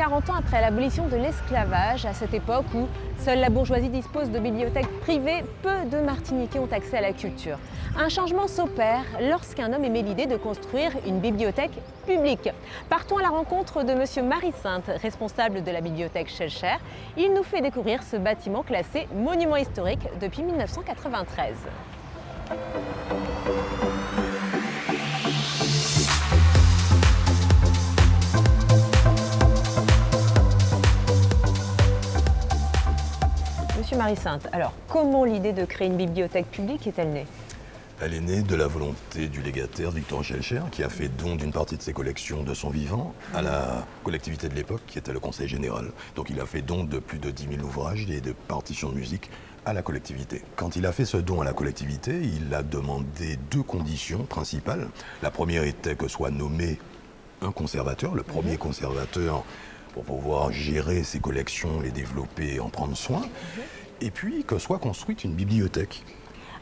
40 ans après l'abolition de l'esclavage, à cette époque où seule la bourgeoisie dispose de bibliothèques privées, peu de Martiniquais ont accès à la culture. Un changement s'opère lorsqu'un homme émet l'idée de construire une bibliothèque publique. Partons à la rencontre de M. Marie-Sainte, responsable de la bibliothèque Schellcher. Il nous fait découvrir ce bâtiment classé monument historique depuis 1993. Monsieur Marie-Sainte, alors comment l'idée de créer une bibliothèque publique est-elle née? Elle est née de la volonté du légataire Victor Schellcher, qui a fait don d'une partie de ses collections de son vivant à la collectivité de l'époque, qui était le Conseil général. Donc il a fait don de plus de 10 000 ouvrages et de partitions de musique à la collectivité. Quand il a fait ce don à la collectivité, il a demandé deux conditions principales. La première était que soit nommé un conservateur, le premier conservateur, pour pouvoir gérer ses collections, les développer, en prendre soin, et puis que soit construite une bibliothèque.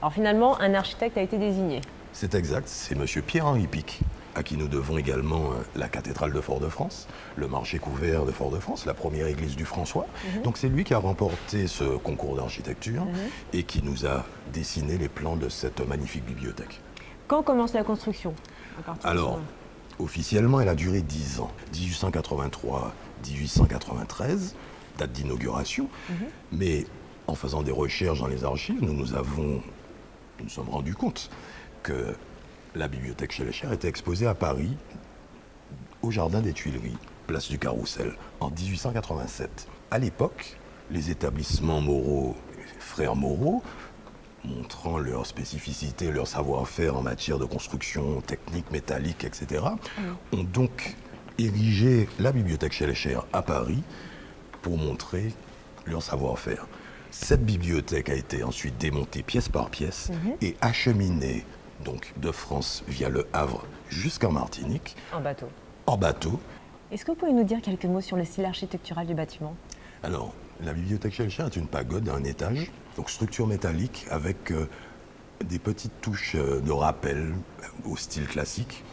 Alors finalement, un architecte a été désigné. C'est exact, c'est M. Pierre-Henri Pic, à qui nous devons également la cathédrale de Fort-de-France, le marché couvert de Fort-de-France, la première église du François. Donc c'est lui qui a remporté ce concours d'architecture et qui nous a dessiné les plans de cette magnifique bibliothèque. Quand commence la construction? Alors, officiellement, elle a duré 10 ans. 1883-1893, date d'inauguration. Mais en faisant des recherches dans les archives, nous nous sommes rendus compte que la bibliothèque Schellcher était exposée à Paris, au Jardin des Tuileries, place du Carrousel, en 1887. À l'époque, les établissements Moreau, frères Moreau, montrant leur spécificité, leur savoir-faire en matière de construction technique, métallique, etc., ont donc érigé la bibliothèque Schellcher à Paris pour montrer leur savoir-faire. Cette bibliothèque a été ensuite démontée pièce par pièce et acheminée donc, de France via le Havre jusqu'en Martinique. En bateau. En bateau. Est-ce que vous pouvez nous dire quelques mots sur le style architectural du bâtiment? Alors, la bibliothèque Schellcher est une pagode à un étage, donc structure métallique avec des petites touches de rappel au style classique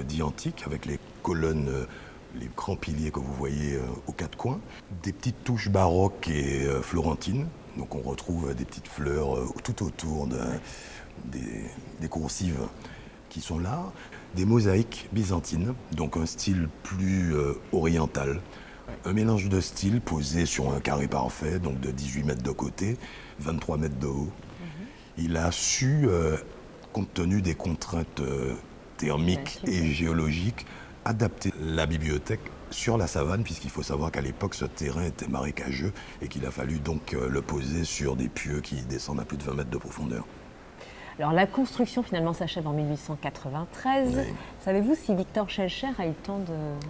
dit antique, avec les colonnes, les grands piliers que vous voyez aux quatre coins, des petites touches baroques et florentines, donc on retrouve des petites fleurs tout autour des coursives qui sont là, des mosaïques byzantines, donc un style plus oriental. Un mélange de styles posé sur un carré parfait, donc de 18 mètres de côté, 23 mètres de haut. Il a su, compte tenu des contraintes thermiques et géologiques, adapter la bibliothèque sur la savane, puisqu'il faut savoir qu'à l'époque, ce terrain était marécageux et qu'il a fallu donc le poser sur des pieux qui descendent à plus de 20 mètres de profondeur. Alors la construction finalement s'achève en 1893. Oui. Savez-vous si Victor Schellcher a eu le temps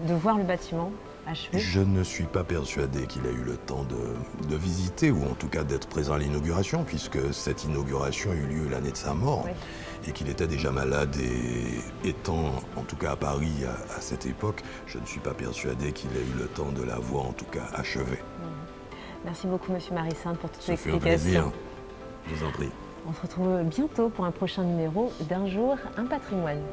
de voir le bâtiment achevé? Je ne suis pas persuadé qu'il ait eu le temps de visiter, ou en tout cas d'être présent à l'inauguration, puisque cette inauguration a eu lieu l'année de sa mort, et qu'il était déjà malade, et étant en tout cas à Paris à cette époque, je ne suis pas persuadé qu'il ait eu le temps de la voir en tout cas achevée. Merci beaucoup Monsieur Marie-Sainte pour toutes ces explications. Ça fait un plaisir, je vous en prie. On se retrouve bientôt pour un prochain numéro d'Un jour, un patrimoine.